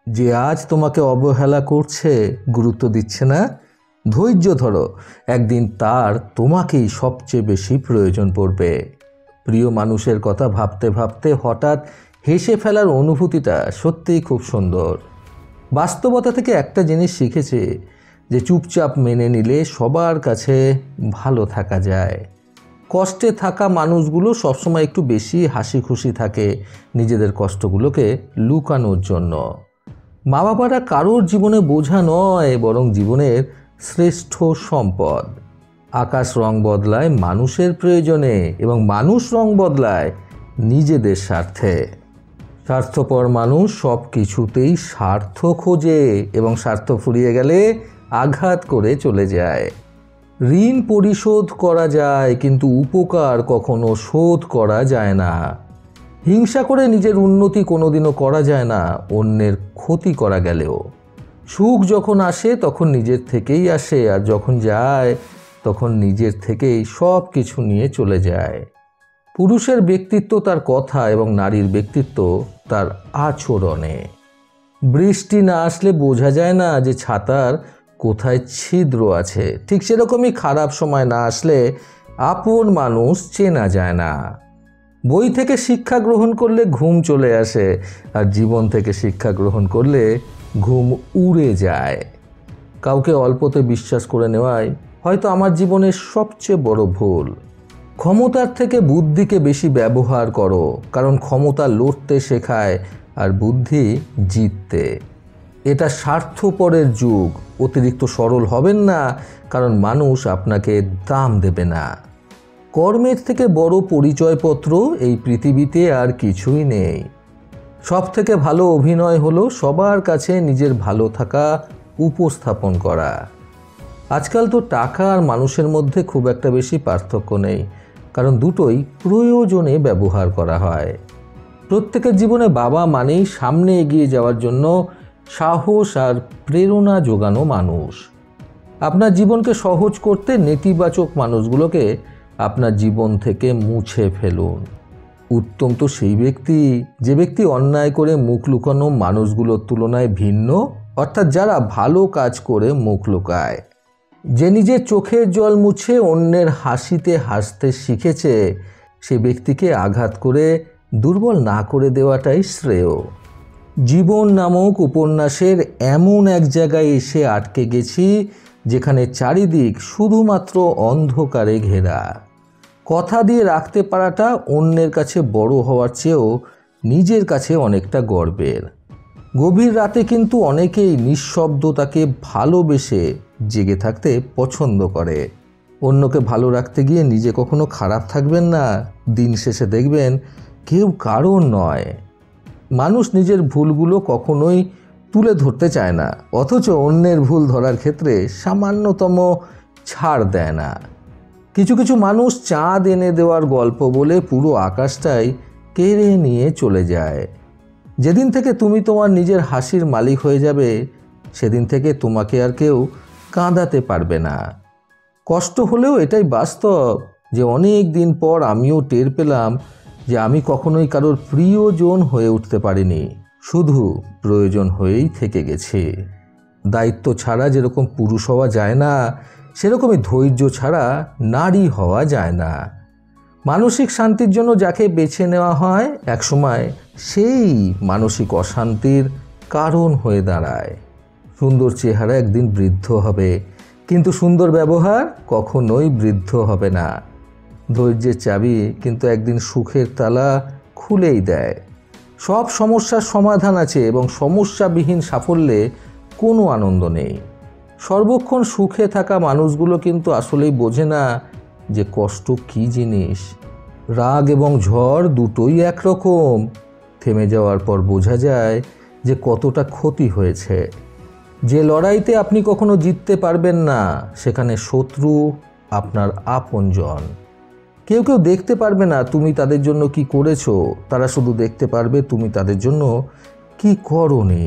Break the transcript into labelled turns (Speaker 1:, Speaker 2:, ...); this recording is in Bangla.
Speaker 1: যে আজ তোমাকে অবহেলা করছে, গুরুত্ব দিচ্ছে না, ধৈর্য ধরো, একদিন তার তোমাকেই সবচেয়ে বেশি প্রয়োজন পড়বে। প্রিয় মানুষের কথা ভাবতে ভাবতে হঠাৎ হেসে ফেলার অনুভূতিটা সত্যিই খুব সুন্দর। বাস্তবতা থেকে একটা জিনিস শিখেছে, যে চুপচাপ মেনে নিলে সবার কাছে ভালো থাকা যায়। কষ্টে থাকা মানুষগুলো সবসময় একটু বেশি হাসি খুশি থাকে নিজেদের কষ্টগুলোকে লুকানোর জন্য। মা বাবারা কারোর জীবনে বোঝা নয়, বরং জীবনের শ্রেষ্ঠ সম্পদ। আকাশ রং বদলায় মানুষের প্রয়োজনে, এবং মানুষ রং বদলায় নিজেদের স্বার্থে। স্বার্থপর মানুষ সব কিছুতেই স্বার্থ খোঁজে, এবং স্বার্থ ফুরিয়ে গেলে আঘাত করে চলে যায়। ঋণ পরিশোধ করা যায়, কিন্তু উপকার কখনো শোধ করা যায় না। হিংসা করে নিজের উন্নতি কোনোদিনও করা যায় না, অন্যের ক্ষতি করা গেলেও। সুখ যখন আসে তখন নিজের থেকেই আসে, আর যখন যায় তখন নিজের থেকেই সব কিছু নিয়ে চলে যায়। পুরুষের ব্যক্তিত্ব তার কথা, এবং নারীর ব্যক্তিত্ব তার আচরণে। বৃষ্টি না আসলে বোঝা যায় না যে ছাতার কোথায় ছিদ্র আছে, ঠিক সেরকমই খারাপ সময় না আসলে আপন মানুষ চেনা যায় না। বই থেকে শিক্ষা গ্রহণ করলে ঘুম চলে আসে, আর জীবন থেকে শিক্ষা গ্রহণ করলে ঘুম উড়ে যায়। কাউকে অল্পতে বিশ্বাস করে নেওয়াই হয়তো আমার জীবনের সবচেয়ে বড় ভুল। ক্ষমতার থেকে বুদ্ধিকে বেশি ব্যবহার করো, কারণ ক্ষমতা লড়তে শেখায় আর বুদ্ধি জিততে। এটা স্বার্থপরের যুগ। অতিরিক্ত সরল হবেন না, কারণ মানুষ আপনাকে দাম দেবে না। কর্মের থেকে বড় পরিচয়পত্র এই পৃথিবীতে আর কিছুই নেই। সব থেকে ভালো অভিনয় হলো সবার কাছে নিজের ভালো থাকা উপস্থাপন করা। আজকাল তো টাকা আর মানুষের মধ্যে খুব একটা বেশি পার্থক্য নেই, কারণ দুটোই প্রয়োজনে ব্যবহার করা হয়। প্রত্যেকের জীবনে বাবা মানেই সামনে এগিয়ে যাওয়ার জন্য সাহস আর প্রেরণা যোগানো মানুষ। আপনার জীবনকে সহজ করতে নেতিবাচক মানুষগুলোকে আপনার জীবন থেকে মুছে ফেলুন। উত্তম তো সেই ব্যক্তি যে ব্যক্তি অন্যায় করে মুখ লুকানো মানুষগুলোর তুলনায় ভিন্ন, অর্থাৎ যারা ভালো কাজ করে মুখ লুকায়। যে নিজের চোখের জল মুছে অন্যের হাসিতে হাসতে শিখেছে, সে ব্যক্তিকে আঘাত করে দুর্বল না করে দেওয়াটাই শ্রেয়। জীবন নামক উপন্যাসের এমন এক জায়গায় এসে আটকে গেছি, যেখানে চারিদিক শুধুমাত্র অন্ধকারে ঘেরা। কথা দিয়ে রাখতে পারাটা অন্যের কাছে বড় হওয়ার চেয়েও নিজের কাছে অনেকটা গর্বের। গভীর রাতে কিন্তু অনেকেই নিঃশব্দতাকে ভালোবেসে জেগে থাকতে পছন্দ করে। অন্যকে ভালো রাখতে গিয়ে নিজে কখনো খারাপ থাকবেন না, দিন শেষে দেখবেন কেউ কারণ নয়। মানুষ নিজের ভুলগুলো কখনোই তুলে ধরতে চায় না, অথচ অন্যের ভুল ধরার ক্ষেত্রে সামান্যতম ছাড় দেয় না। কিছু কিছু মানুষ চাঁদ এনে দেওয়ার গল্প বলে পুরো আকাশটাই কেড়ে নিয়ে চলে যায়। যেদিন থেকে তুমি তোমার নিজের হাসির মালিক হয়ে যাবে, সেদিন থেকে তোমাকে আর কেউ কাঁদাতে পারবে না। কষ্ট হলেও এটাই বাস্তব যে অনেক দিন পর আমিও টের পেলাম যে আমি কখনোই কারোর প্রিয়জন হয়ে উঠতে পারিনি, শুধু প্রয়োজন হয়েই থেকে গেছি। দায়িত্ব ছাড়া যেরকম পুরুষ হওয়া যায় না, সেরকমই ধৈর্য ছাড়া নারী হওয়া যায় না। মানসিক শান্তির জন্য যাকে বেছে নেওয়া হয়, একসময় সেই মানসিক অশান্তির কারণ হয়ে দাঁড়ায়। সুন্দর চেহারা একদিন বৃদ্ধ হবে, কিন্তু সুন্দর ব্যবহার কখনোই বৃদ্ধ হবে না। ধৈর্যের চাবি কিন্তু একদিন সুখের তালা খুলেই দেয়। সব সমস্যার সমাধান আছে, এবং সমস্যাবিহীন সাফল্যে কোনো আনন্দ নেই। সর্বক্ষণ সুখে থাকা মানুষগুলো কিন্তু আসলেই বোঝে না যে কষ্ট কী জিনিস। রাগ এবং ঝড় দুটোই একরকম। থেমে যাওয়ার পর বোঝা যায় যে কতটা ক্ষতি হয়েছে। যে লড়াইতে আপনি কখনো জিততে পারবেন না, সেখানে শত্রু আপনার আপনজন। কেউ কেউ দেখতে পারবে না তুমি তাদের জন্য কি করেছো, তারা শুধু দেখতে পারবে তুমি তাদের জন্য কি করোনি।